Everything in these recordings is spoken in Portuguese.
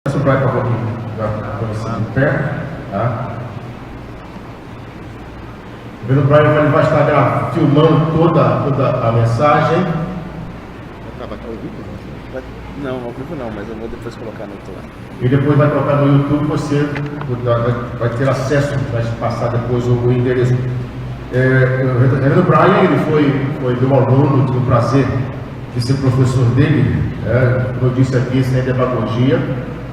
Peço para um pouquinho, já de pé, tá? O Reverendo Brian ele vai estar filmando toda a mensagem. Não, ao vivo não, mas eu vou depois colocar no outro lado. E depois vai colocar no YouTube, você vai ter acesso, vai passar depois o endereço. O Reverendo Brian, ele foi meu aluno, tive o prazer de ser professor dele, como eu disse aqui, sem demagogia,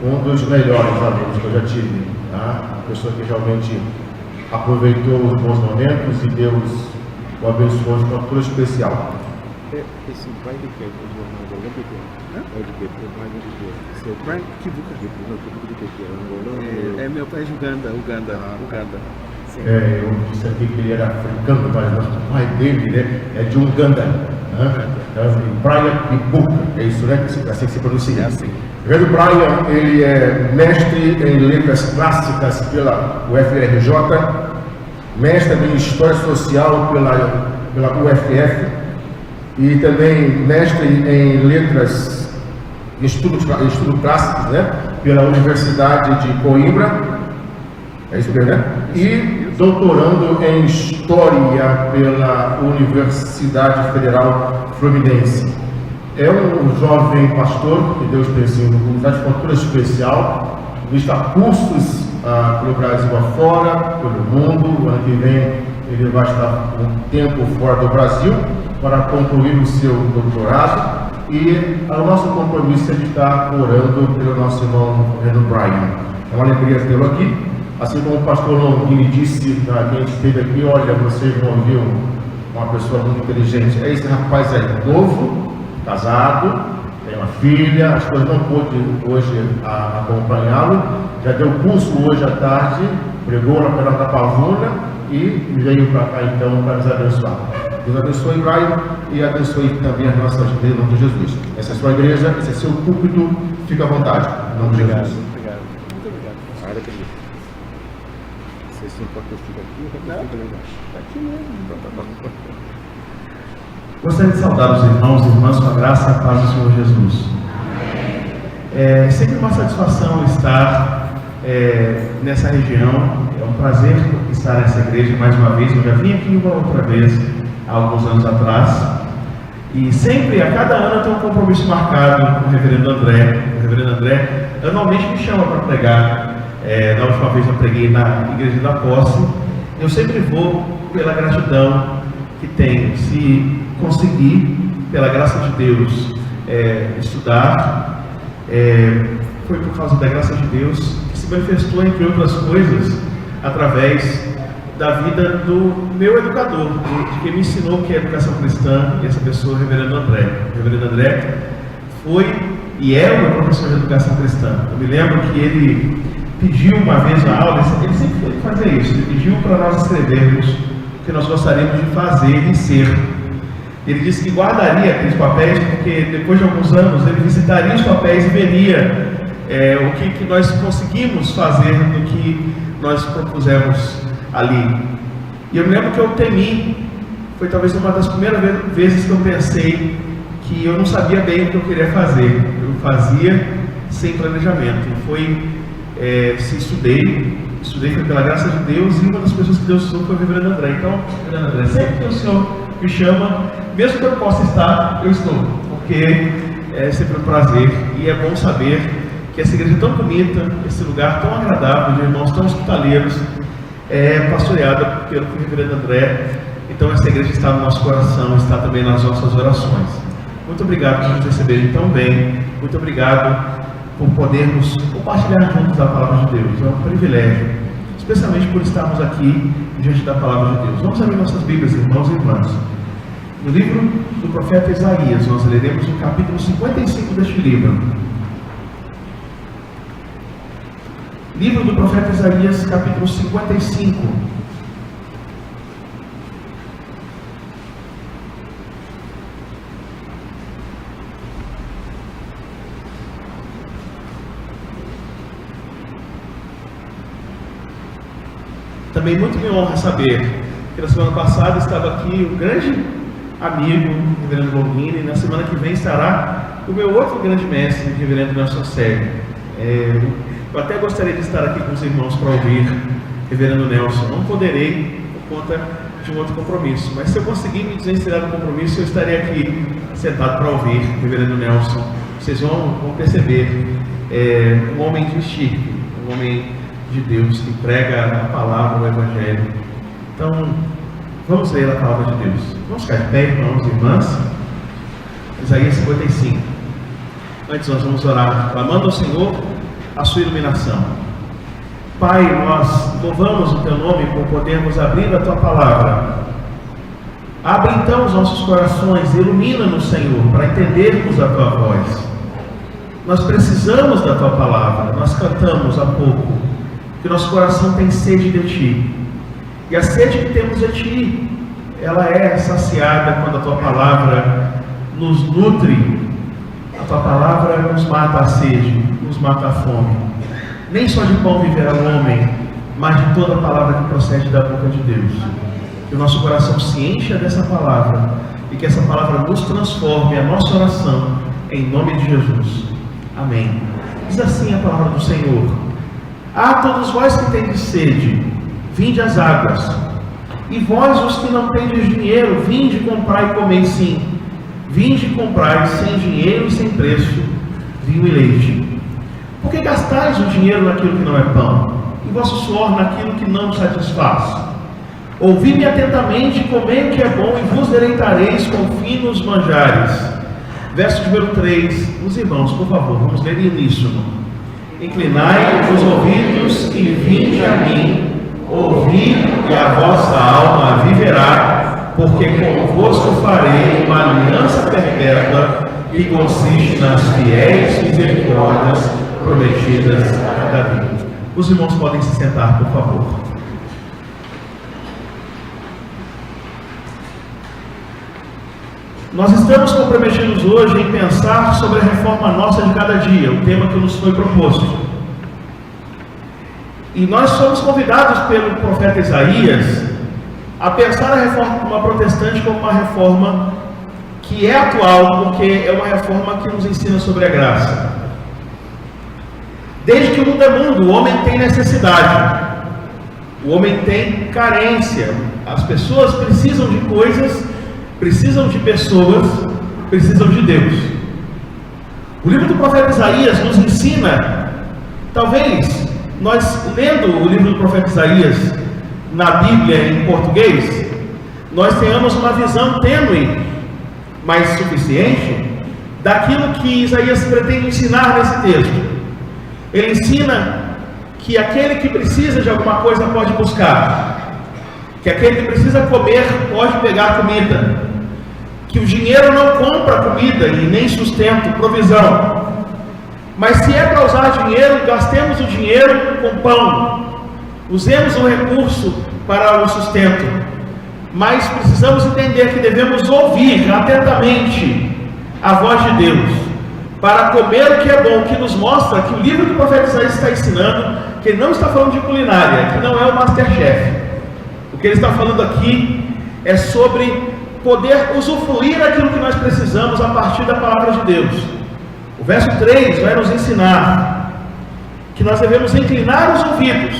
um dos melhores alunos que eu já tive, tá? Uma pessoa que realmente aproveitou os bons momentos e Deus o abençoou de uma forma especial. Esse pai de que é seu pai que é meu pai de Uganda. Eu disse aqui que ele era africano, mas o pai dele, né, é de Uganda. Brian Ibuka, é isso, né? Assim que se pronuncia. É assim. O Reverendo Brian, ele é mestre em letras clássicas pela UFRJ, mestre em História Social pela UFF e também mestre em letras estudo clássicos, né? Pela Universidade de Coimbra, é isso mesmo, né? E doutorando em História pela Universidade Federal Fluminense. É um jovem pastor que Deus tem assim, uma comunidade de cultura especial, vista cursos pelo Brasil afora, pelo mundo. O ano que vem ele vai estar um tempo fora do Brasil para concluir o seu doutorado. E o nosso compromisso é de estar orando pelo nosso irmão Reverendo Brian. É uma alegria tê-lo aqui. Assim como o pastor Longini disse, quem esteve aqui, olha, vocês vão ouvir uma pessoa muito inteligente. Esse rapaz é novo, casado, tem uma filha, as coisas não pôde hoje acompanhá-lo, já deu curso hoje à tarde, pregou na Pedra da Pavuna e veio para cá então para nos abençoar. Deus abençoe Brian e abençoe também as nossas igrejas em nome de Jesus. Essa é a sua igreja, esse é seu púlpito, fica à vontade, em nome de Jesus. Obrigado. Muito obrigado. Você se importa que eu fique aqui ou que eu fique lá embaixo? Está aqui mesmo. Gostaria de saudar os irmãos e irmãs com a graça e a paz do Senhor Jesus. É sempre uma satisfação estar nessa região. É um prazer estar nessa igreja mais uma vez. Eu já vim aqui uma outra vez, há alguns anos atrás. E sempre, a cada ano, eu tenho um compromisso marcado com o Reverendo André. O Reverendo André anualmente me chama para pregar. Na última vez eu preguei na Igreja da Posse. Eu sempre vou pela gratidão que tenho. Se conseguir, pela graça de Deus, estudar, foi por causa da graça de Deus que se manifestou, entre outras coisas, através da vida do meu educador, de quem me ensinou o que é educação cristã, e essa pessoa é o Reverendo André. O Reverendo André foi e é o meu professor de educação cristã. Eu me lembro que ele pediu uma vez na aula, ele sempre fazia isso, ele pediu para nós escrevermos o que nós gostaríamos de fazer e ser. Ele disse que guardaria aqueles papéis, porque depois de alguns anos ele visitaria os papéis e veria o que nós conseguimos fazer do que nós propusemos ali. E eu me lembro que eu temi, foi talvez uma das primeiras vezes que eu pensei que eu não sabia bem o que eu queria fazer. Eu fazia sem planejamento. Estudei foi pela graça de Deus, e uma das pessoas que Deus usou foi o Reverendo André. Então, Reverendo André, sempre que o Senhor me chama, mesmo que eu não possa estar, eu estou, porque é sempre um prazer, e é bom saber que essa igreja tão bonita, esse lugar tão agradável, de irmãos tão hospitaleiros, é pastoreada pelo Reverendo André. Então essa igreja está no nosso coração, está também nas nossas orações. Muito obrigado por nos receberem tão bem, muito obrigado por podermos compartilhar juntos a palavra de Deus. É um privilégio, especialmente por estarmos aqui diante da palavra de Deus. Vamos abrir nossas Bíblias, irmãos e irmãs. No livro do profeta Isaías, nós leremos o capítulo 55 deste livro. Livro do profeta Isaías, capítulo 55. Também muito me honra saber que na semana passada estava aqui um grande amigo, o Reverendo Longini, e na semana que vem estará o meu outro grande mestre, o Reverendo Nelson Sérgio. Eu até gostaria de estar aqui com os irmãos para ouvir Reverendo Nelson. Não poderei por conta de um outro compromisso, mas se eu conseguir me desvencilhar do compromisso, eu estarei aqui sentado para ouvir Reverendo Nelson. Vocês vão perceber, um homem de estirpe, um homem de Deus que prega a palavra, o Evangelho. Então, vamos ler a palavra de Deus. Vamos ficar de pé, irmãos e irmãs. Isaías 55. Antes nós vamos orar, clamando ao Senhor a sua iluminação. Pai, nós louvamos o teu nome por podermos abrir a tua palavra. Abre então os nossos corações, ilumina-nos, Senhor, para entendermos a tua voz. Nós precisamos da tua palavra. Nós cantamos há pouco que nosso coração tem sede de ti. E a sede que temos de ti, ela é saciada quando a tua palavra nos nutre. A tua palavra nos mata a sede, nos mata a fome. Nem só de pão viverá o homem, mas de toda a palavra que procede da boca de Deus. Que o nosso coração se encha dessa palavra e que essa palavra nos transforme a nossa oração, em nome de Jesus. Amém. Diz assim a palavra do Senhor: Ah, todos vós que tendes sede, vinde às águas, e vós os que não tendes dinheiro, vinde comprar e comei sim. Vinde comprar sem dinheiro e sem preço vinho e leite. Por que gastais o dinheiro naquilo que não é pão, e vosso suor naquilo que não satisfaz? Ouvi-me atentamente, comei o que é bom, e vos deleitareis com finos manjares. Verso número 3. Os irmãos, por favor, vamos ler em uníssono. Inclinai os ouvidos e vinde a mim, ouvi, e a vossa alma viverá, porque convosco farei uma aliança perpétua que consiste nas fiéis misericórdias prometidas a Davi. Os irmãos podem se sentar, por favor. Nós estamos comprometidos hoje em pensar sobre a reforma nossa de cada dia, o tema que nos foi proposto. E nós somos convidados pelo profeta Isaías a pensar a reforma protestante como uma reforma que é atual, porque é uma reforma que nos ensina sobre a graça. Desde que o mundo é mundo, o homem tem necessidade, o homem tem carência, as pessoas precisam de coisas, precisam de pessoas, precisam de Deus. O livro do profeta Isaías nos ensina, talvez nós lendo o livro do profeta Isaías na Bíblia em português, nós tenhamos uma visão tênue, mas suficiente, daquilo que Isaías pretende ensinar nesse texto. Ele ensina que aquele que precisa de alguma coisa pode buscar, que aquele que precisa comer pode pegar comida, que o dinheiro não compra comida e nem sustento, provisão. Mas se é para usar dinheiro, gastemos o dinheiro com pão, usemos o recurso para o sustento. Mas precisamos entender que devemos ouvir atentamente a voz de Deus para comer o que é bom, que nos mostra que o livro do profeta Isaías está ensinando que ele não está falando de culinária, que não é o Masterchef. O que ele está falando aqui é sobre poder usufruir aquilo que nós precisamos a partir da palavra de Deus. O verso 3 vai nos ensinar que nós devemos inclinar os ouvidos,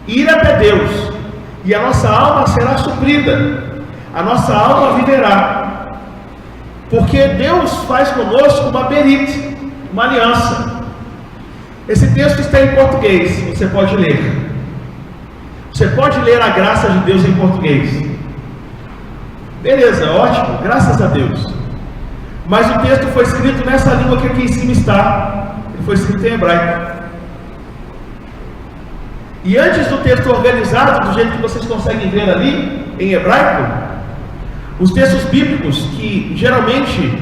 ir até Deus, e a nossa alma será suprida, a nossa alma viverá, porque Deus faz conosco uma berite, uma aliança. Esse texto está em português, você pode ler. Você pode ler a graça de Deus em português. Beleza, ótimo, graças a Deus. Mas o texto foi escrito nessa língua que aqui em cima está. Ele foi escrito em hebraico. E antes do texto organizado, do jeito que vocês conseguem ver ali, em hebraico, os textos bíblicos que geralmente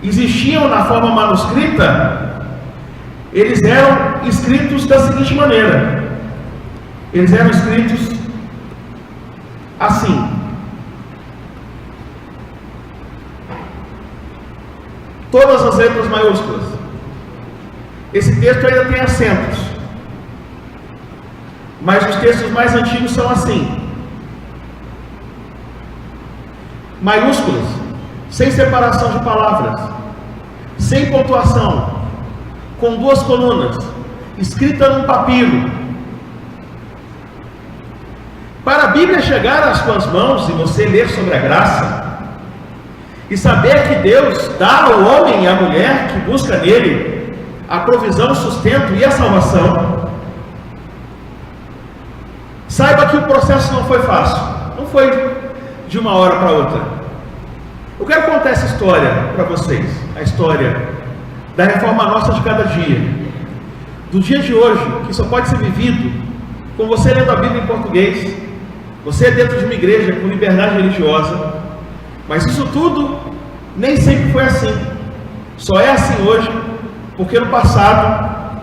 existiam na forma manuscrita, eles eram escritos da seguinte maneira. Eles eram escritos assim. Todas as letras maiúsculas. Esse texto ainda tem acentos, mas os textos mais antigos são assim: maiúsculas, sem separação de palavras, sem pontuação, com duas colunas, escrita num papiro. Para a Bíblia chegar às suas mãos e você ler sobre a graça, e saber que Deus dá ao homem e à mulher que busca nele a provisão, o sustento e a salvação, saiba que o processo não foi fácil, não foi de uma hora para outra. Eu quero contar essa história para vocês, a história da reforma nossa de cada dia, do dia de hoje, que só pode ser vivido com você lendo a Bíblia em português, você dentro de uma igreja com liberdade religiosa. Mas isso tudo nem sempre foi assim. Só é assim hoje porque no passado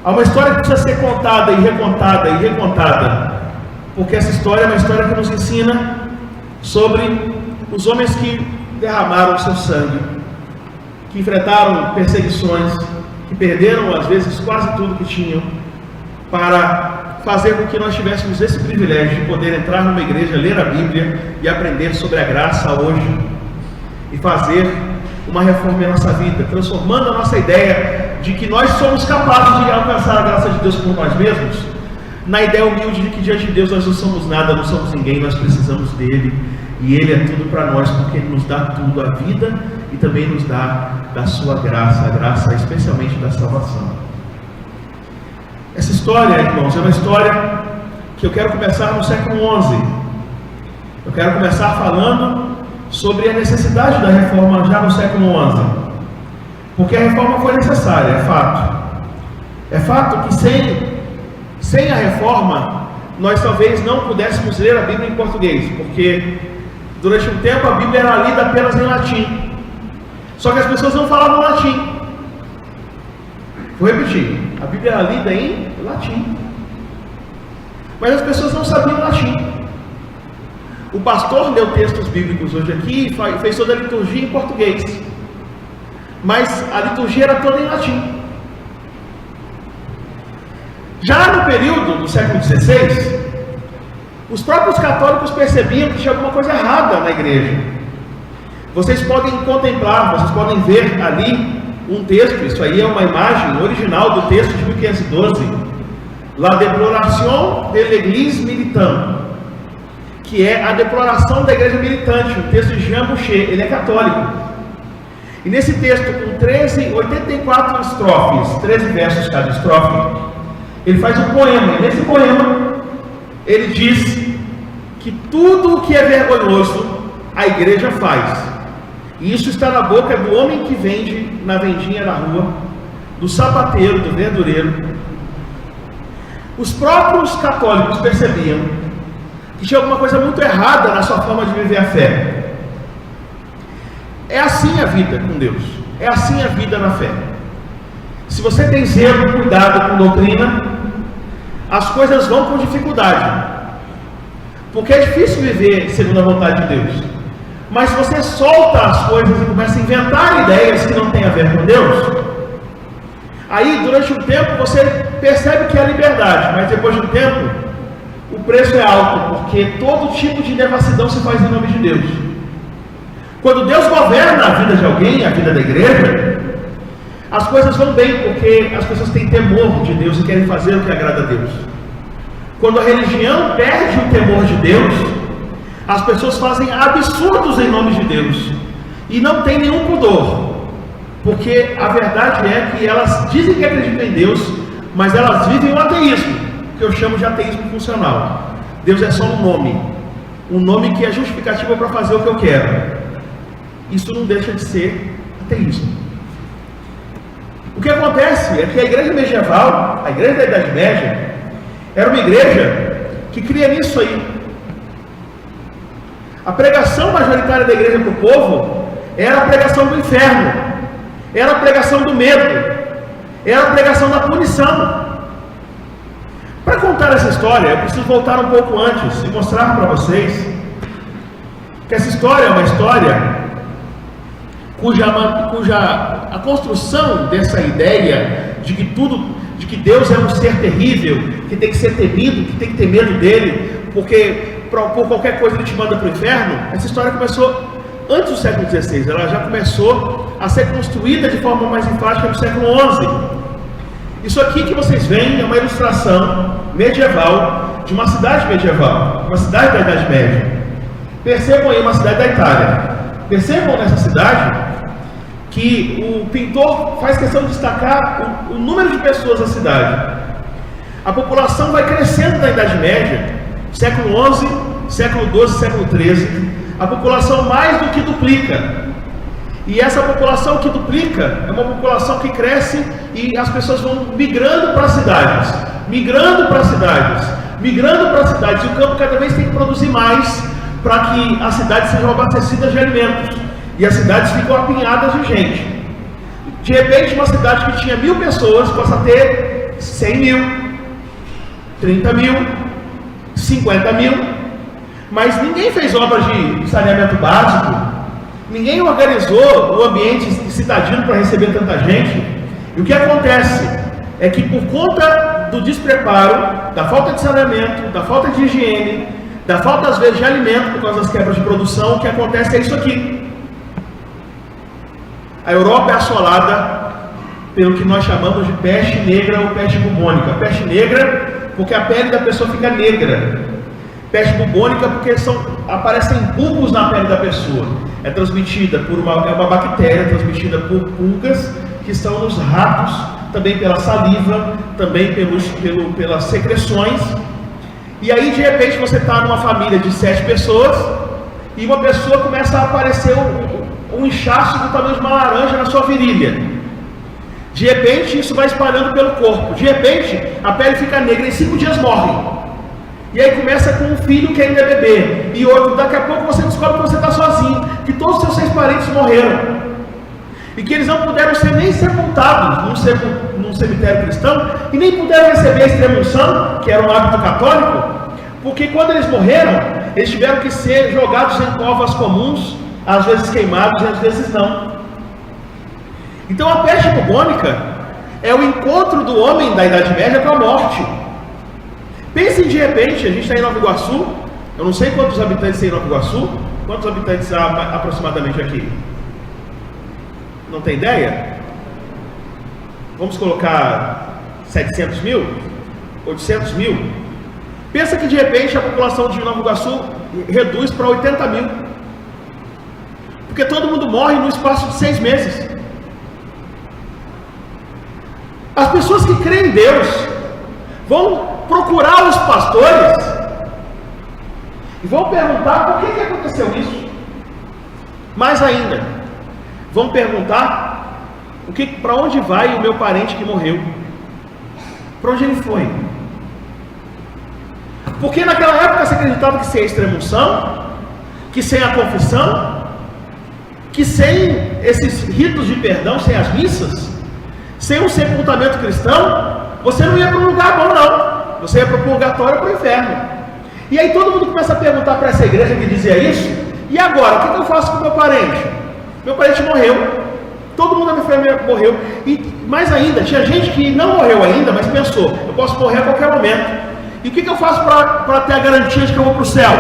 há uma história que precisa ser contada e recontada e recontada, porque essa história é uma história que nos ensina sobre os homens que derramaram o seu sangue, que enfrentaram perseguições, que perderam às vezes quase tudo que tinham, para fazer com que nós tivéssemos esse privilégio de poder entrar numa igreja, ler a Bíblia e aprender sobre a graça hoje, e fazer uma reforma em nossa vida, transformando a nossa ideia de que nós somos capazes de alcançar a graça de Deus por nós mesmos, na ideia humilde de que diante de Deus nós não somos nada, não somos ninguém, nós precisamos dele, e ele é tudo para nós, porque ele nos dá tudo, a vida, e também nos dá da sua graça, a graça especialmente da salvação. Essa história, irmãos, é uma história que eu quero começar no século XI. Eu quero começar falando sobre a necessidade da reforma já no século XI, porque a reforma foi necessária, é fato. É fato que sem a reforma nós talvez não pudéssemos ler a Bíblia em português, porque durante um tempo a Bíblia era lida apenas em latim, só que as pessoas não falavam latim. Vou repetir, a Bíblia era lida em latim, mas as pessoas não sabiam latim. O pastor leu textos bíblicos hoje aqui e fez toda a liturgia em português, mas a liturgia era toda em latim. Já no período do século XVI, os próprios católicos percebiam que tinha alguma coisa errada na igreja. Vocês podem contemplar, vocês podem ver ali um texto, isso aí é uma imagem original do texto de 1512, La Déploration de l'Église Militante, que é a deploração da igreja militante, o texto de Jean Boucher, ele é católico. E nesse texto, com 84 estrofes, 13 versos cada estrofe, ele faz um poema, e nesse poema, ele diz que tudo o que é vergonhoso, a igreja faz. E isso está na boca do homem que vende na vendinha na rua, do sapateiro, do verdureiro. Os próprios católicos percebiam que tinha alguma coisa muito errada na sua forma de viver a fé. É assim a vida com Deus, é assim a vida na fé. Se você tem zelo e cuidado com doutrina, as coisas vão com dificuldade, porque é difícil viver segundo a vontade de Deus. Mas se você solta as coisas e começa a inventar ideias que não têm a ver com Deus, aí durante um tempo você percebe que é liberdade, mas depois de um tempo o preço é alto, porque todo tipo de devassidão se faz em nome de Deus. Quando Deus governa a vida de alguém, a vida da igreja, as coisas vão bem, porque as pessoas têm temor de Deus e querem fazer o que agrada a Deus. Quando a religião perde o temor de Deus, as pessoas fazem absurdos em nome de Deus e não tem nenhum pudor, porque a verdade é que elas dizem que acreditam em Deus, mas elas vivem o ateísmo, que eu chamo de ateísmo funcional. Deus é só um nome que é justificativa para fazer o que eu quero. Isso não deixa de ser ateísmo. O que acontece é que a igreja medieval, a igreja da Idade Média, era uma igreja que cria nisso aí. A pregação majoritária da igreja para o povo era a pregação do inferno, era a pregação do medo, era a pregação da punição. Para contar essa história, eu preciso voltar um pouco antes e mostrar para vocês que essa história é uma história cuja a construção dessa ideia de que Deus é um ser terrível, que tem que ser temido, que tem que ter medo dele, porque por qualquer coisa ele te manda para o inferno. Essa história começou antes do século XVI, ela já começou a ser construída de forma mais enfática no século XI. Isso aqui que vocês veem é uma ilustração medieval de uma cidade medieval, uma cidade da Idade Média. Percebam aí uma cidade da Itália. Percebam nessa cidade que o pintor faz questão de destacar o número de pessoas da cidade. A população vai crescendo na Idade Média, século XI, século XII, século XIII. A população mais do que duplica. E essa população que duplica é uma população que cresce e as pessoas vão migrando para as cidades, migrando para as cidades, migrando para as cidades. E o campo cada vez tem que produzir mais para que as cidades sejam abastecidas de alimentos. E as cidades ficam apinhadas de gente. De repente, uma cidade que tinha 1000 pessoas passa a ter 100 mil, 30 mil, 50 mil. Mas ninguém fez obras de saneamento básico, ninguém organizou o ambiente cidadino para receber tanta gente. E o que acontece é que por conta do despreparo, da falta de saneamento, da falta de higiene, da falta às vezes de alimento por causa das quebras de produção, o que acontece é isso aqui. A Europa é assolada pelo que nós chamamos de peste negra ou peste bubônica. Peste negra porque a pele da pessoa fica negra. Peste bubônica porque aparecem bulbos na pele da pessoa. É transmitida por uma bactéria, transmitida por pulgas que estão nos ratos, também pela saliva, também pelas secreções. E aí de repente você está numa família de 7 pessoas e uma pessoa começa a aparecer um inchaço do tamanho de uma laranja na sua virilha. De repente isso vai espalhando pelo corpo. De repente a pele fica negra e em 5 dias morre. E aí começa com um filho que ainda é bebê, e outro, daqui a pouco você descobre que você está sozinho, que todos os seus 6 parentes morreram, e que eles não puderam ser nem sepultados num cemitério cristão, e nem puderam receber a extrema-unção, que era um hábito católico, porque quando eles morreram, eles tiveram que ser jogados em covas comuns, às vezes queimados e às vezes não. Então a peste bubônica é o encontro do homem da Idade Média com a morte. Pensem de repente, a gente está em Nova Iguaçu, eu não sei quantos habitantes tem em Nova Iguaçu, quantos habitantes há aproximadamente aqui? Não tem ideia? Vamos colocar 700 mil? 800 mil? Pensa que de repente a população de Nova Iguaçu reduz para 80 mil, porque todo mundo morre no espaço de 6 meses. As pessoas que creem em Deus vão procurar os pastores e vão perguntar por que aconteceu isso. Mais ainda, vão perguntar para onde vai o meu parente que morreu, para onde ele foi. Porque naquela época se acreditava que sem a extrema-unção, que sem a confissão, que sem esses ritos de perdão, sem as missas, sem um sepultamento cristão, você não ia para um lugar bom não. Você ia para o purgatório ou para o inferno. E aí todo mundo começa a perguntar para essa igreja que dizia isso: e agora, o que eu faço com o meu parente? Meu parente morreu. Todo mundo da minha família morreu. E mais ainda, tinha gente que não morreu ainda, mas pensou: eu posso morrer a qualquer momento. E o que eu faço para ter a garantia de que eu vou para o céu?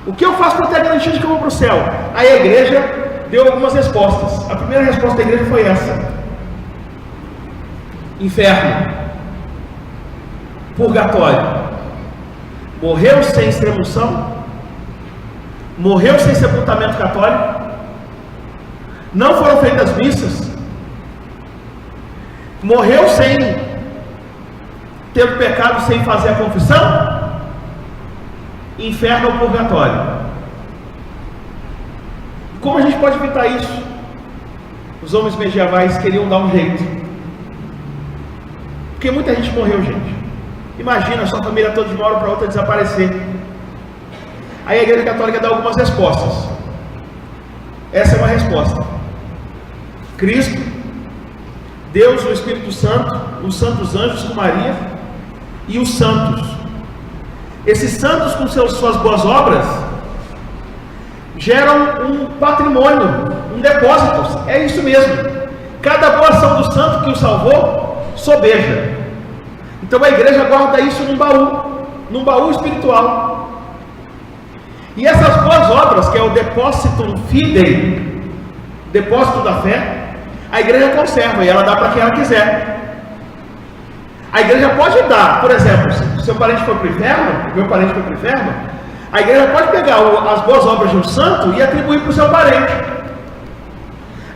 O que eu faço para ter a garantia de que eu vou para o céu? Aí a igreja deu algumas respostas. A primeira resposta da igreja foi essa: inferno, purgatório. Morreu sem extrema-unção, morreu sem sepultamento católico, não foram feitas missas, morreu sem ter o pecado, sem fazer a confissão, inferno ou purgatório. Como a gente pode evitar isso? Os homens medievais queriam dar um jeito, porque muita gente morreu, gente. Imagina a sua família toda de uma hora para outra desaparecer. Aí a Igreja Católica dá algumas respostas. Essa é uma resposta: Cristo, Deus, o Espírito Santo, os santos anjos com Maria e os santos. Esses santos com suas boas obras geram um patrimônio, um depósito. É isso mesmo. Cada boa ação do santo que o salvou sobeja. Então a igreja guarda isso num baú espiritual. E essas boas obras, que é o depositum fidei, depósito da fé, A igreja conserva e ela dá para quem ela quiser. A igreja pode dar, por exemplo, se seu parente for para o inferno, meu parente for para o inferno, a igreja pode pegar as boas obras de um santo e atribuir para o seu parente.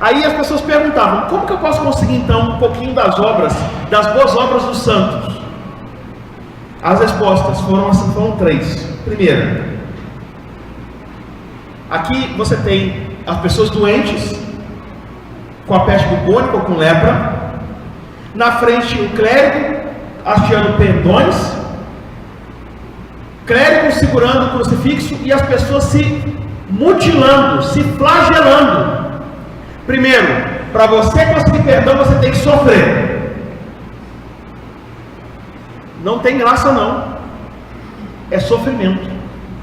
Aí as pessoas perguntavam, como que eu posso conseguir então um pouquinho das boas obras dos santos? As respostas foram 3. Primeira, aqui você tem as pessoas doentes, com a peste bubônica ou com lepra. Na frente o clérigo, hasteando pendões, clérigo segurando o crucifixo e as pessoas se mutilando, se flagelando. Primeiro, para você conseguir perdão, você tem que sofrer. Não tem graça não. É sofrimento.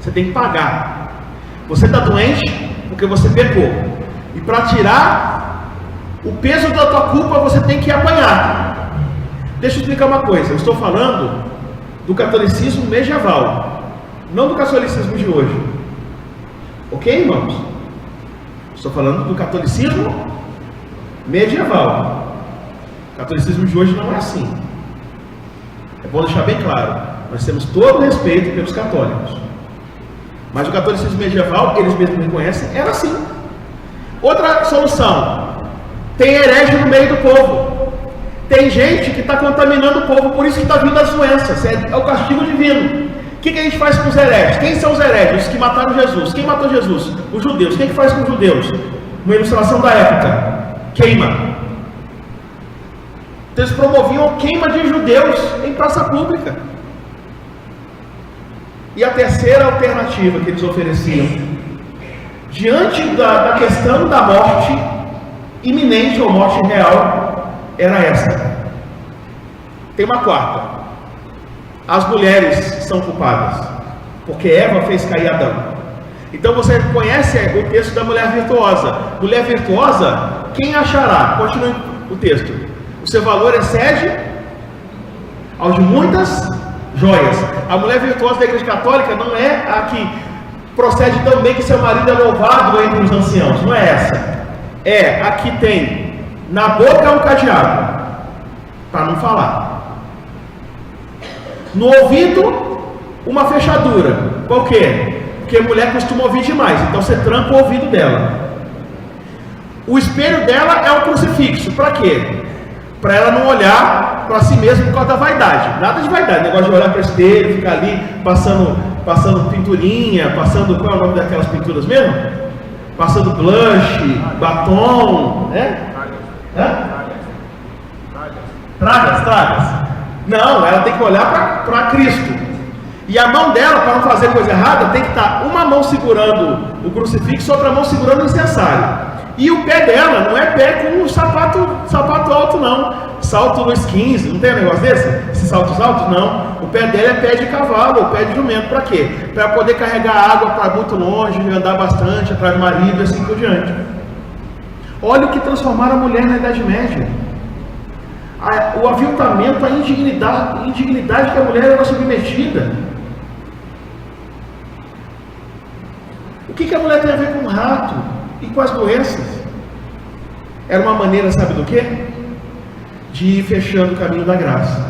Você tem que pagar. Você está doente porque você pecou. E para tirar o peso da tua culpa, você tem que apanhar. Deixa eu explicar uma coisa. Eu estou falando do catolicismo medieval, não do catolicismo de hoje. Ok, irmãos? Estou falando do catolicismo medieval. O catolicismo de hoje não é assim. É bom deixar bem claro. Nós temos todo o respeito pelos católicos. Mas o catolicismo medieval, eles mesmos reconhecem, era assim. Outra solução. Tem herege no meio do povo. Tem gente que está contaminando o povo, por isso que está vindo as doenças. É o castigo divino. O que a gente faz com os hereges? Quem são os hereges? Os que mataram Jesus. Quem matou Jesus? Os judeus. O que faz com os judeus? Uma ilustração da época. Queima. Então eles promoviam a queima de judeus em praça pública. E a terceira alternativa que eles ofereciam, diante da questão da morte iminente ou morte real, era essa. Tem uma quarta. As mulheres são culpadas, porque Eva fez cair Adão. Então você conhece o texto da mulher virtuosa. Mulher virtuosa, quem achará? Continue o texto. O seu valor excede ao de muitas joias. A mulher virtuosa da igreja católica não é a que procede tão bem que seu marido é louvado entre os anciãos. Não é essa. É a que tem na boca um cadeado, para não falar. No ouvido, uma fechadura. Por quê? Porque a mulher costuma ouvir demais, então você tranca o ouvido dela. O espelho dela é o crucifixo. Para quê? Para ela não olhar para si mesma por causa da vaidade. Nada de vaidade, negócio de olhar para o espelho, ficar ali passando pinturinha, passando, qual é o nome daquelas pinturas mesmo? Passando blush, batom, né? Tragas. Não, ela tem que olhar para Cristo. E a mão dela, para não fazer coisa errada, tem que estar uma mão segurando o crucifixo, outra mão segurando o incensário. E o pé dela não é pé com sapato alto não, salto nos 15, não tem um negócio desse? Esses saltos altos? Não, o pé dela é pé de cavalo ou pé de jumento. Para quê? Para poder carregar água para muito longe, andar bastante atrás do marido e assim por diante. Olha o que transformaram a mulher na Idade Média. O aviltamento, a indignidade que a mulher era submetida. O que a mulher tem a ver com o rato e com as doenças? Era uma maneira, sabe do quê? De ir fechando o caminho da graça,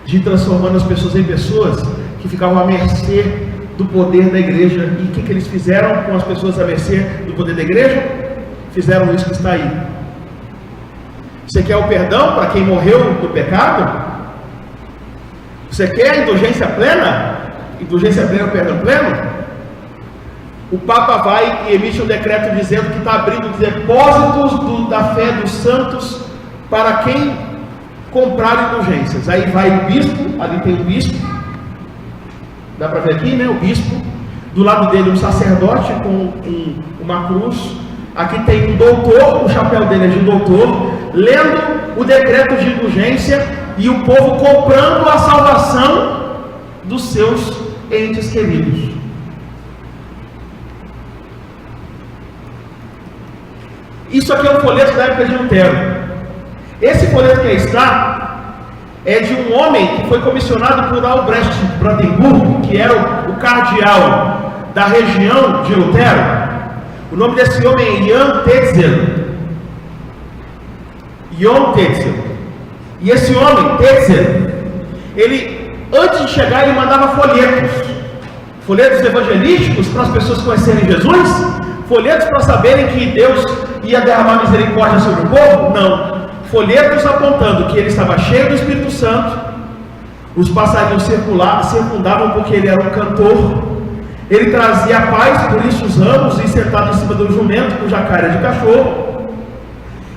de ir transformando as pessoas em pessoas que ficavam à mercê do poder da igreja. E o que eles fizeram com as pessoas à mercê do poder da igreja? Fizeram isso que está aí. Você quer o perdão para quem morreu do pecado? Você quer a indulgência plena? Indulgência plena, perdão pleno? O Papa vai e emite um decreto dizendo que está abrindo depósitos da fé dos santos para quem comprar indulgências. Aí vai o bispo, ali tem o bispo, dá para ver aqui, né? O bispo, do lado dele um sacerdote com uma cruz. Aqui tem um doutor, o chapéu dele é de doutor, lendo o decreto de indulgência e o povo comprando a salvação dos seus entes queridos. Isso aqui é um folheto da época de Lutero. Esse folheto que aí está é de um homem que foi comissionado por Albrecht Brandenburg, que era o cardeal da região de Lutero. O nome desse homem é Jan Tetzel. Yom Tetzel. E esse homem, Tetzel, ele, antes de chegar, ele mandava folhetos evangelísticos para as pessoas conhecerem Jesus, folhetos para saberem que Deus ia derramar misericórdia sobre o povo? Não. Folhetos apontando que ele estava cheio do Espírito Santo, os passarinhos circundavam porque ele era um cantor, ele trazia paz, por isso os ramos, e sentado em cima do jumento, cuja cara é de cachorro,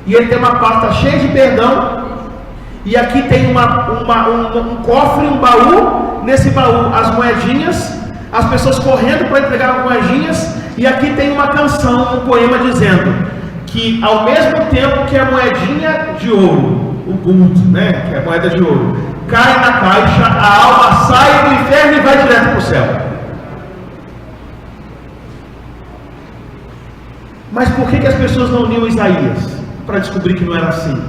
e ele tem uma pasta cheia de perdão, e aqui tem um cofre, um baú, nesse baú as moedinhas, as pessoas correndo para entregar as moedinhas, e aqui tem uma canção, um poema dizendo que ao mesmo tempo que a moedinha de ouro, o gold, né, que é a moeda de ouro, cai na caixa, a alma sai do inferno e vai direto para o céu. Mas por que as pessoas não liam Isaías? Para descobrir que não era assim.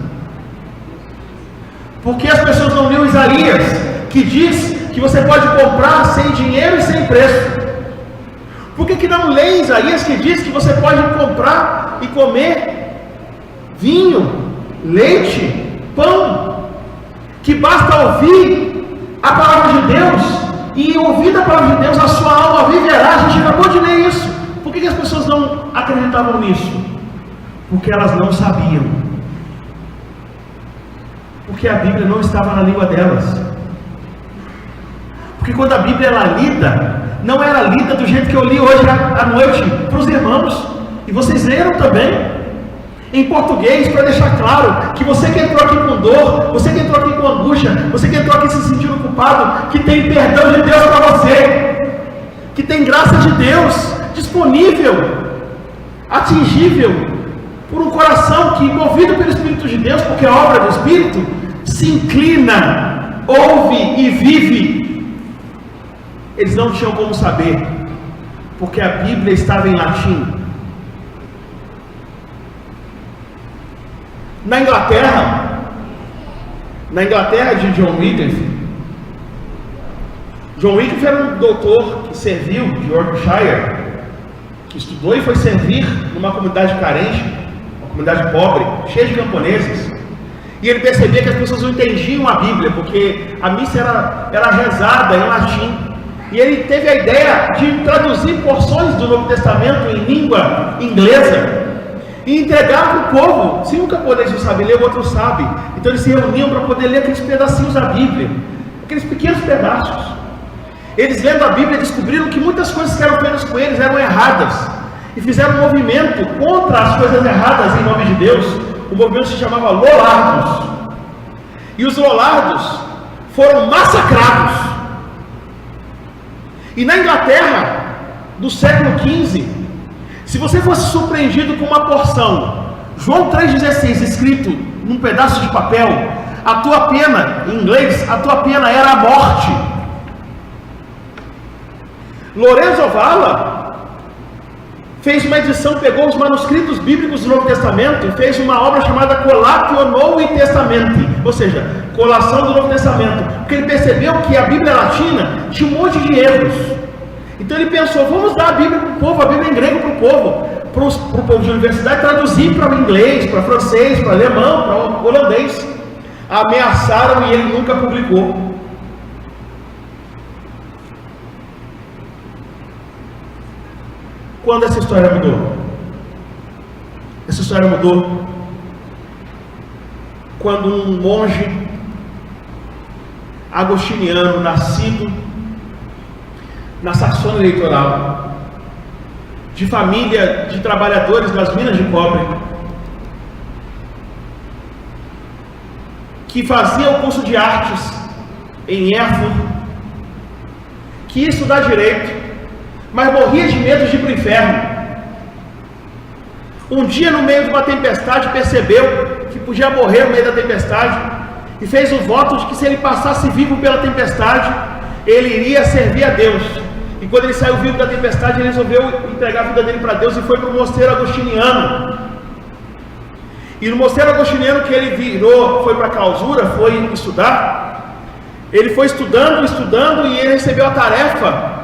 Por que as pessoas não liam Isaías, que diz que você pode comprar sem dinheiro e sem preço? Por que não lê Isaías, que diz que você pode comprar e comer vinho, leite, pão, que basta ouvir a palavra de Deus, e ouvir a palavra de Deus a sua alma viverá? A gente acabou de ler isso. Por que as pessoas não acreditavam nisso? Porque elas não sabiam, porque a Bíblia não estava na língua delas. Porque quando a Bíblia era lida, não era lida do jeito que eu li hoje à noite para os irmãos, e vocês leram também em português, para deixar claro que você que entrou aqui com dor, você que entrou aqui com angústia, você que entrou aqui se sentindo culpado, que tem perdão de Deus para você, que tem graça de Deus disponível, atingível por um coração que, movido pelo Espírito de Deus, porque é obra do Espírito, se inclina, ouve e vive. Eles não tinham como saber, porque a Bíblia estava em latim. Na Inglaterra de John Wycliffe. John Wycliffe era um doutor que serviu de Yorkshire, que estudou e foi servir numa comunidade carente, uma comunidade pobre, cheia de camponeses. E ele percebia que as pessoas não entendiam a Bíblia, porque a missa era rezada em latim. E ele teve a ideia de traduzir porções do Novo Testamento em língua inglesa e entregar para o povo. Se um camponês não sabe ler, o outro sabe. Então eles se reuniam para poder ler aqueles pedacinhos da Bíblia, aqueles pequenos pedaços. Eles, lendo a Bíblia, descobriram que muitas coisas que eram feitas com eles eram erradas, e fizeram um movimento contra as coisas erradas em nome de Deus. O movimento se chamava Lollardos, e os Lollardos foram massacrados. E na Inglaterra do século XV, se você fosse surpreendido com uma porção, João 3,16, escrito num pedaço de papel, a tua pena, em inglês, a tua pena era a morte. Lorenzo Valla fez uma edição, pegou os manuscritos bíblicos do Novo Testamento e fez uma obra chamada Collatio Novi Testamenti, ou seja, colação do Novo Testamento, porque ele percebeu que a Bíblia latina tinha um monte de erros. Então ele pensou, vamos dar a Bíblia para o povo, a Bíblia em grego para o povo, para o povo de universidade, traduzir para o inglês, para o francês, para o alemão, para o holandês. Ameaçaram e ele nunca publicou. Quando essa história mudou? Essa história mudou quando um monge agostiniano, nascido na Saxônia Litoral, de família de trabalhadores das minas de cobre, que fazia o curso de artes em Erfurt, que ia estudar direito, mas morria de medo de ir para o inferno. Um dia, no meio de uma tempestade, percebeu que podia morrer no meio da tempestade e fez o voto de que, se ele passasse vivo pela tempestade, ele iria servir a Deus. E quando ele saiu vivo da tempestade, ele resolveu entregar a vida dele para Deus e foi para o mosteiro agostiniano. E no mosteiro agostiniano que ele virou, foi para a clausura, foi estudar. Ele foi estudando e ele recebeu a tarefa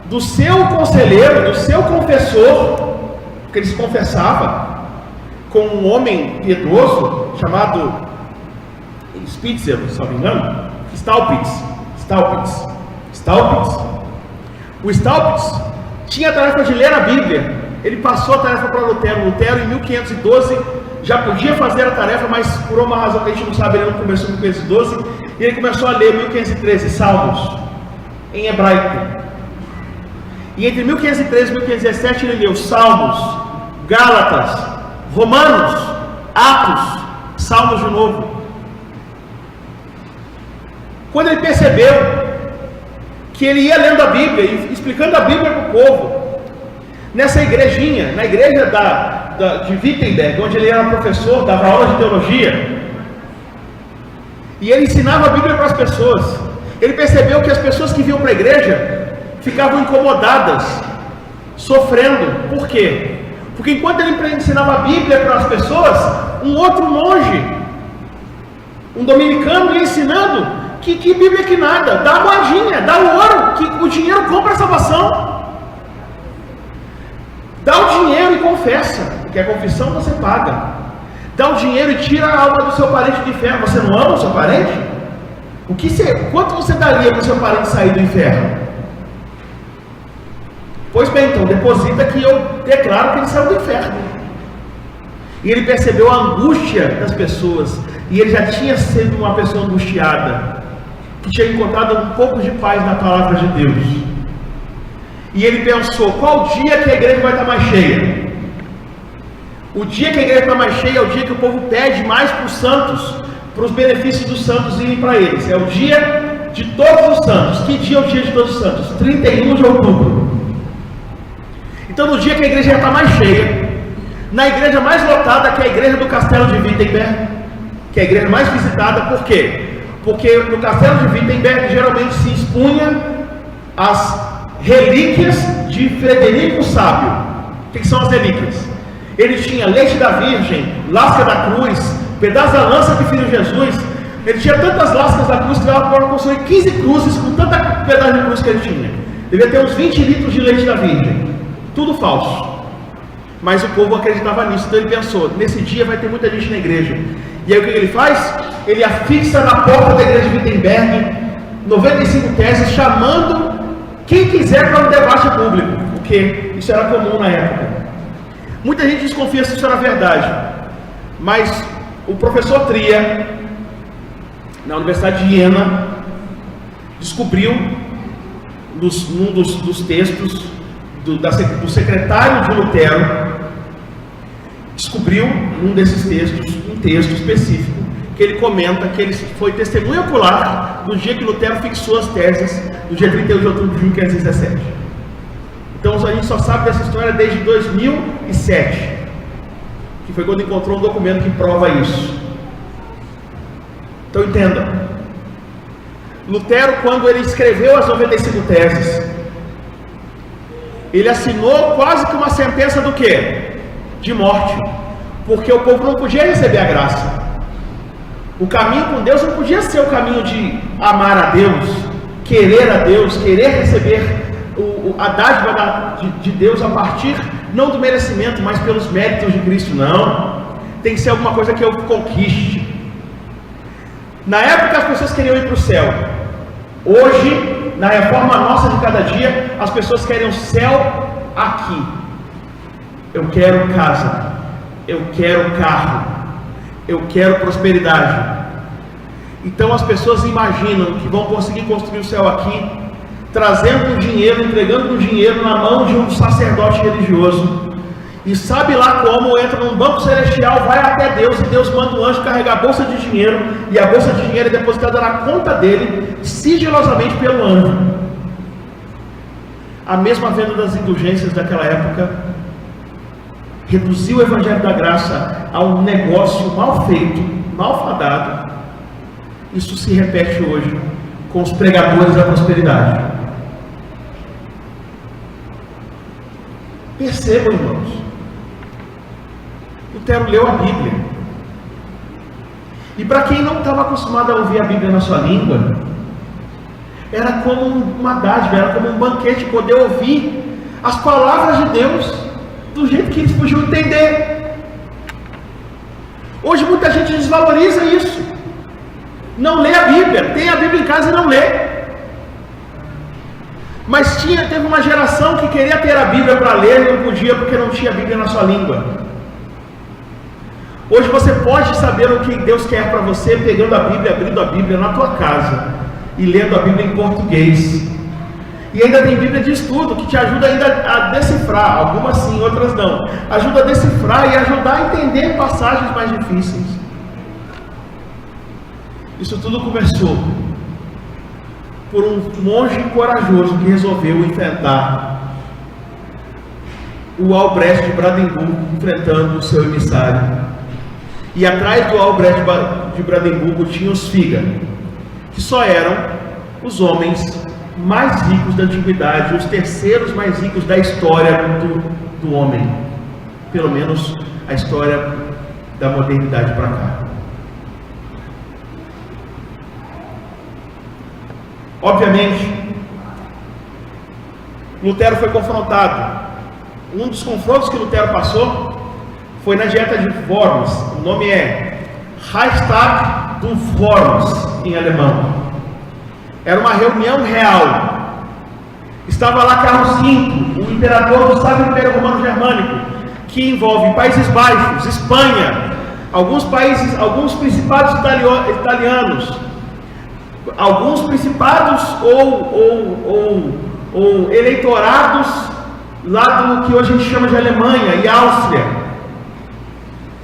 do seu conselheiro, do seu confessor, porque ele se confessava, com um homem piedoso chamado Spitzer, se não me engano, Staupitz. O Staupitz tinha a tarefa de ler a Bíblia. Ele passou a tarefa para Lutero. Lutero, em 1512, já podia fazer a tarefa, mas por uma razão que a gente não sabe, ele não começou em 1512, e ele começou a ler em 1513 Salmos, em hebraico. E entre 1513 e 1517 ele leu Salmos, Gálatas, Romanos, Atos, Salmos de novo. Quando ele percebeu que ele ia lendo a Bíblia e explicando a Bíblia para o povo, nessa igrejinha, na igreja de Wittenberg, onde ele era professor, dava aula de teologia, e ele ensinava a Bíblia para as pessoas, ele percebeu que as pessoas que vinham para a igreja ficavam incomodadas, sofrendo. Por quê? Porque enquanto ele ensinava a Bíblia para as pessoas, um outro monge, um dominicano, ia ensinando que Bíblia que nada, dá a moedinha, dá o ouro, que o dinheiro compra a salvação. Dá o dinheiro e confessa, porque a confissão você paga. Dá o dinheiro e tira a alma do seu parente do inferno. Você não ama o seu parente? Quanto você daria para o seu parente sair do inferno? Pois bem, então deposita que eu declaro que ele saiu do inferno. E ele percebeu a angústia das pessoas, e ele já tinha sido uma pessoa angustiada, que tinha encontrado um pouco de paz na palavra de Deus. E ele pensou, qual dia que a igreja vai estar mais cheia? O dia que a igreja está mais cheia é o dia que o povo pede mais para os santos, para os benefícios dos santos irem para eles. É o dia de todos os santos. Que dia é o dia de todos os santos? 31 de outubro. Então no dia que a igreja já está mais cheia, na igreja mais lotada, que é a igreja do Castelo de Wittenberg, que é a igreja mais visitada, por quê? Porque no Castelo de Wittenberg geralmente se expunha as relíquias de Frederico o Sábio. O que são as relíquias? Ele tinha leite da Virgem, lasca da cruz, pedaço da lança que feriu Jesus. Ele tinha tantas lascas da cruz que dava para construir 15 cruzes com tanta pedaço de cruz que ele tinha. Devia ter uns 20 litros de leite da Virgem. Tudo falso. Mas o povo acreditava nisso. Então ele pensou, nesse dia vai ter muita gente na igreja. E aí o que ele faz? Ele afixa na porta da igreja de Wittenberg 95 teses, chamando quem quiser para um debate público, porque isso era comum na época. Muita gente desconfia se isso era verdade, mas o professor Tria, na Universidade de Iena, descobriu num dos textos do secretário de Lutero, descobriu num desses textos, um texto específico, que ele comenta que ele foi testemunha ocular no dia que Lutero fixou as teses, no dia 31 de outubro de 1517. Então a gente só sabe dessa história desde 2007, que foi quando encontrou um documento que prova isso. Então entendam, Lutero, quando ele escreveu as 95 teses, ele assinou quase que uma sentença do quê? De morte, porque o povo não podia receber a graça. O caminho com Deus não podia ser o caminho de amar a Deus, querer receber a dádiva de Deus a partir, não do merecimento, mas pelos méritos de Cristo. Não, tem que ser alguma coisa que eu conquiste. Na época as pessoas queriam ir para o céu. Hoje, na reforma nossa de cada dia, as pessoas querem o céu aqui. Eu quero casa, eu quero carro, eu quero prosperidade. Então as pessoas imaginam que vão conseguir construir o céu aqui, trazendo o dinheiro, entregando o dinheiro na mão de um sacerdote religioso, e sabe lá como, entra num banco celestial, vai até Deus, e Deus manda um anjo carregar a bolsa de dinheiro, e a bolsa de dinheiro é depositada na conta dele, sigilosamente pelo anjo. A mesma venda das indulgências daquela época reduziu o evangelho da graça a um negócio mal feito, malfadado. Isso se repete hoje com os pregadores da prosperidade. Percebam, irmãos, Lutero leu a Bíblia, e para quem não estava acostumado a ouvir a Bíblia na sua língua, era como uma dádiva, era como um banquete, poder ouvir as palavras de Deus do jeito que eles podiam entender. Hoje muita gente desvaloriza isso. Não lê a Bíblia, tem a Bíblia em casa e não lê. Mas teve uma geração que queria ter a Bíblia para ler e não podia porque não tinha a Bíblia na sua língua. Hoje você pode saber o que Deus quer para você pegando a Bíblia, abrindo a Bíblia na tua casa e lendo a Bíblia em português. E ainda tem Bíblia de estudo que te ajuda ainda a decifrar, algumas sim, outras não. Ajuda a decifrar e ajudar a entender passagens mais difíceis. Isso tudo começou por um monge corajoso que resolveu enfrentar o Albrecht de Brandemburgo, enfrentando o seu emissário. E atrás do Albrecht de Brandemburgo tinha os Figa, que só eram os homens mais ricos da antiguidade, os terceiros mais ricos da história do homem, pelo menos a história da modernidade para cá. Obviamente, Lutero foi confrontado. Um dos confrontos que Lutero passou foi na dieta de Worms. O nome é Reichstag do Worms em alemão. Era uma reunião real. Estava lá Carlos V, o imperador do Sacro Império Romano Germânico, que envolve Países Baixos, Espanha, alguns países, alguns principados italianos, alguns principados ou eleitorados lá do que hoje a gente chama de Alemanha e Áustria.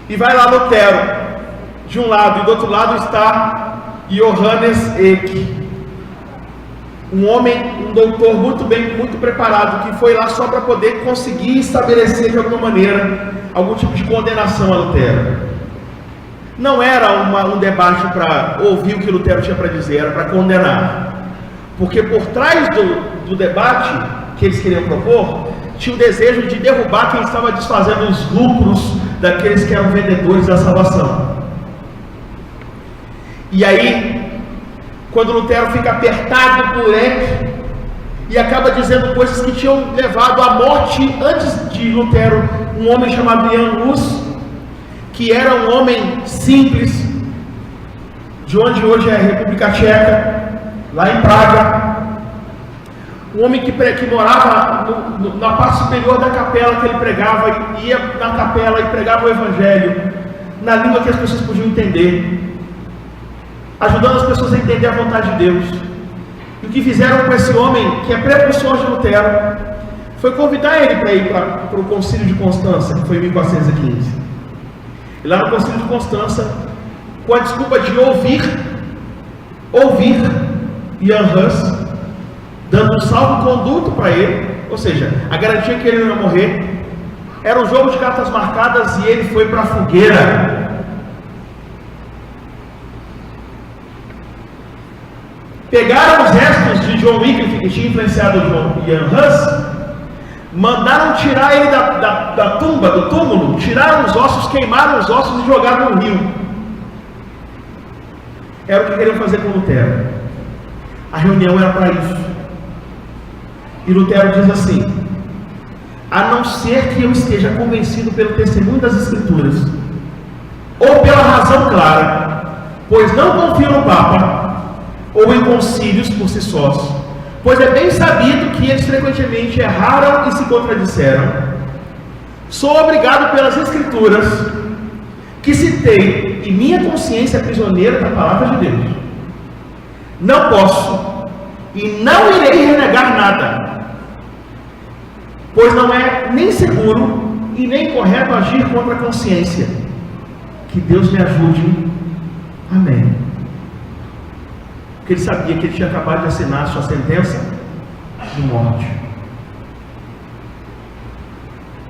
E vai lá Lutero de um lado, e do outro lado está Johannes Eck, um homem, um doutor muito preparado, que foi lá só para poder conseguir estabelecer de alguma maneira algum tipo de condenação a Lutero. Não era um debate para ouvir o que Lutero tinha para dizer, era para condenar. Porque por trás do debate que eles queriam propor, tinha o desejo de derrubar quem estava desfazendo os lucros daqueles que eram vendedores da salvação. E aí, quando Lutero fica apertado por Eck e acaba dizendo coisas que tinham levado à morte antes de Lutero, um homem chamado Jan Hus, que era um homem simples, de onde hoje é a República Tcheca, lá em Praga, um homem que morava na parte superior da capela que ele pregava, ia na capela e pregava o Evangelho na língua que as pessoas podiam entender, ajudando as pessoas a entender a vontade de Deus. E o que fizeram com esse homem, que é precursor de Lutero, foi convidar ele para ir para o Concílio de Constança, que foi em 1415. E lá no Concílio de Constança, com a desculpa de ouvir Jan Hus, dando um salvo-conduto para ele, ou seja, a garantia que ele não ia morrer, era um jogo de cartas marcadas e ele foi para a fogueira. Pegaram os restos de John Wycliffe, que tinha influenciado Jan Hus, mandaram tirar ele da tumba, do túmulo, tiraram os ossos, queimaram os ossos e jogaram no rio. Era o que queriam fazer com Lutero. A reunião era para isso. E Lutero diz assim: a não ser que eu esteja convencido pelo testemunho das Escrituras, ou pela razão clara, pois não confio no Papa, ou em concílios por si sós, pois é bem sabido que eles frequentemente erraram e se contradisseram, sou obrigado pelas Escrituras, que citei, e minha consciência é prisioneira da palavra de Deus. Não posso e não irei renegar nada, pois não é nem seguro e nem correto agir contra a consciência. Que Deus me ajude. Amém. Porque ele sabia que ele tinha acabado de assinar a sua sentença de morte.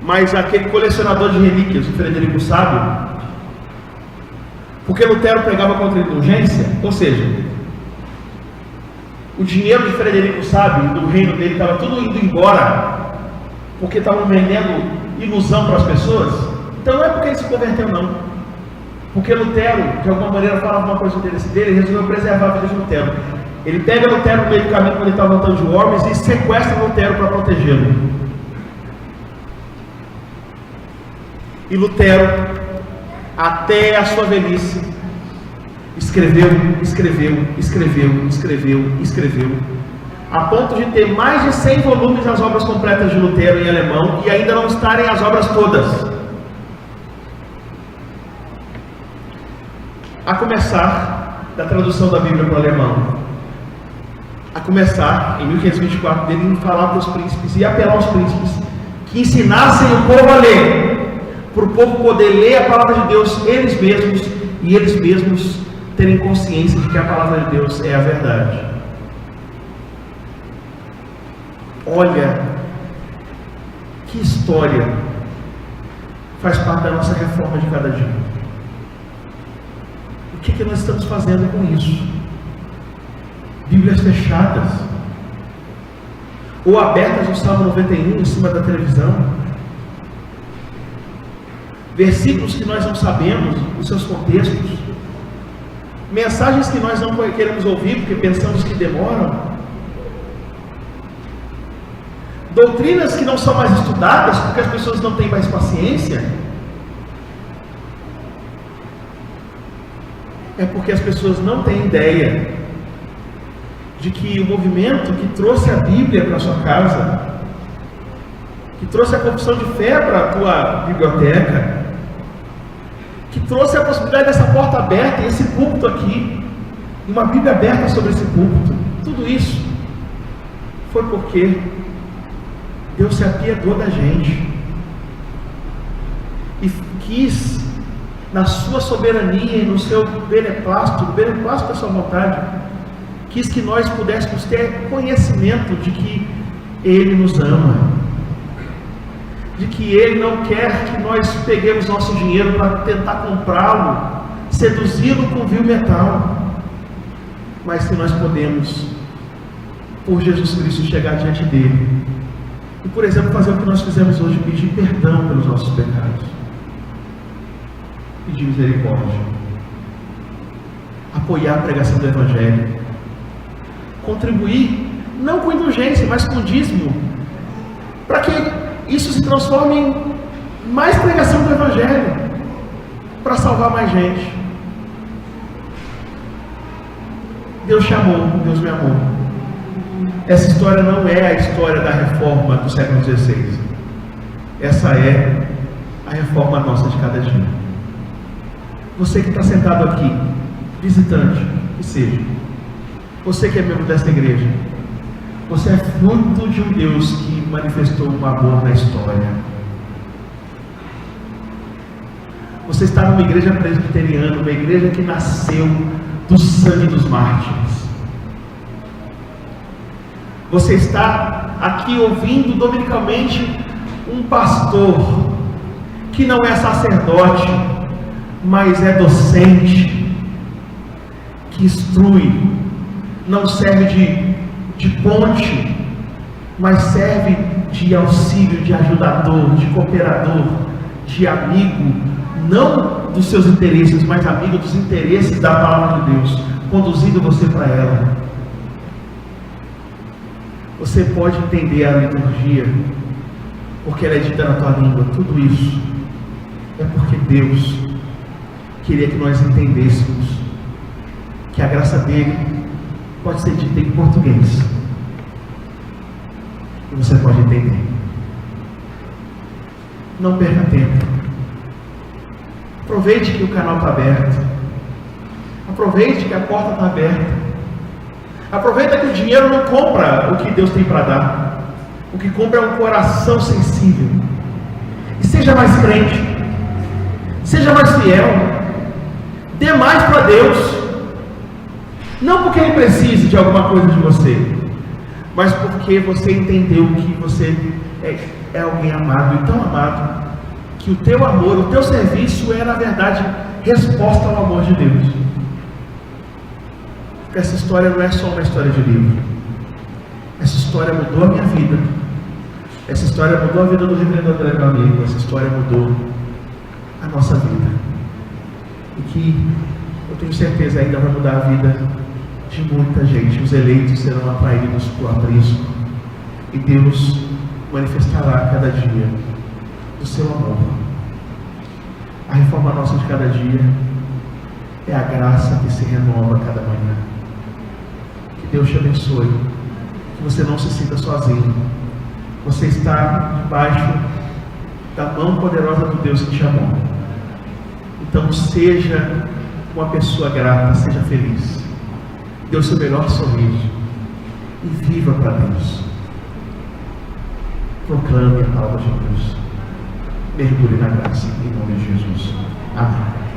Mas aquele colecionador de relíquias, o Frederico Sábio, porque Lutero pregava contra a indulgência, ou seja, o dinheiro de Frederico Sábio, do reino dele, estava tudo indo embora, porque estavam vendendo ilusão para as pessoas. Então não é porque ele se converteu, não. Porque Lutero, de alguma maneira, falava uma coisa dele, ele resolveu preservar a vida de Lutero. Ele pega Lutero no meio do caminho, quando ele está voltando de Worms, e sequestra Lutero para protegê-lo. E Lutero até a sua velhice, escreveu, a ponto de ter mais de 100 volumes das obras completas de Lutero em alemão e ainda não estarem as obras todas. A começar da tradução da Bíblia para o alemão, a começar em 1524 dele falar para os príncipes e apelar aos príncipes que ensinassem o povo a ler, para o povo poder ler a palavra de Deus eles mesmos e eles mesmos terem consciência de que a palavra de Deus é a verdade. Olha que história faz parte da nossa reforma de cada dia. O que nós estamos fazendo com isso? Bíblias fechadas ou abertas no Salmo 91 em cima da televisão, versículos que nós não sabemos os seus contextos, mensagens que nós não queremos ouvir porque pensamos que demoram, doutrinas que não são mais estudadas porque as pessoas não têm mais paciência. É porque as pessoas não têm ideia de que o movimento que trouxe a Bíblia para a sua casa, que trouxe a confissão de fé para a tua biblioteca, que trouxe a possibilidade dessa porta aberta e esse púlpito aqui, e uma Bíblia aberta sobre esse púlpito, tudo isso foi porque Deus se apiedou da gente e quis, na sua soberania e no seu beneplácito, no beneplácito da sua vontade, quis que nós pudéssemos ter conhecimento de que Ele nos ama, de que Ele não quer que nós peguemos nosso dinheiro para tentar comprá-lo, seduzi-lo com vil metal, mas que nós podemos, por Jesus Cristo, chegar diante dele e, por exemplo, fazer o que nós fizemos hoje, pedir perdão pelos nossos pecados, pedir misericórdia, apoiar a pregação do Evangelho, contribuir, não com indulgência, mas com dízimo, para que isso se transforme em mais pregação do Evangelho, para salvar mais gente. Deus chamou, Deus me amou. Essa história não é a história da reforma do século XVI. Essa é a reforma nossa de cada dia. Você que está sentado aqui, visitante, que seja, você que é membro desta igreja, você é fruto de um Deus que manifestou um amor na história. Você está numa igreja presbiteriana, uma igreja que nasceu do sangue dos mártires. Você está aqui ouvindo dominicalmente um pastor que não é sacerdote, mas é docente, que instrui, não serve de ponte, mas serve de auxílio, de ajudador, de cooperador, de amigo, não dos seus interesses, mas amigo dos interesses da palavra de Deus, conduzindo você para ela. Você pode entender a liturgia, porque ela é dita na tua língua. Tudo isso é porque Deus queria que nós entendêssemos que a graça dele pode ser dita em português, e você pode entender. Não perca tempo. Aproveite que o canal está aberto. Aproveite que a porta está aberta. Aproveita que o dinheiro não compra o que Deus tem para dar. O que compra é um coração sensível. E seja mais crente. Seja mais fiel. Dê mais para Deus. Não porque Ele precise de alguma coisa de você, mas porque você entendeu que você é alguém amado, e tão amado, que o teu amor, o teu serviço é, na verdade, resposta ao amor de Deus. Porque essa história não é só uma história de livro. Essa história mudou a minha vida. Essa história mudou a vida do reverendo André, meu amigo. Essa história mudou a nossa vida. E que eu tenho certeza ainda vai mudar a vida de muita gente. Os eleitos serão atraídos por aprisco, e Deus manifestará a cada dia o seu amor. A reforma reforma nossa de cada dia, é a graça que se renova a cada manhã. Que Deus te abençoe, que você não se sinta sozinho. Você está debaixo da mão poderosa do Deus que te amou. Então seja uma pessoa grata, seja feliz, dê o seu melhor sorriso e viva para Deus. Proclame a palavra de Deus, mergulhe na graça, em nome de Jesus. Amém.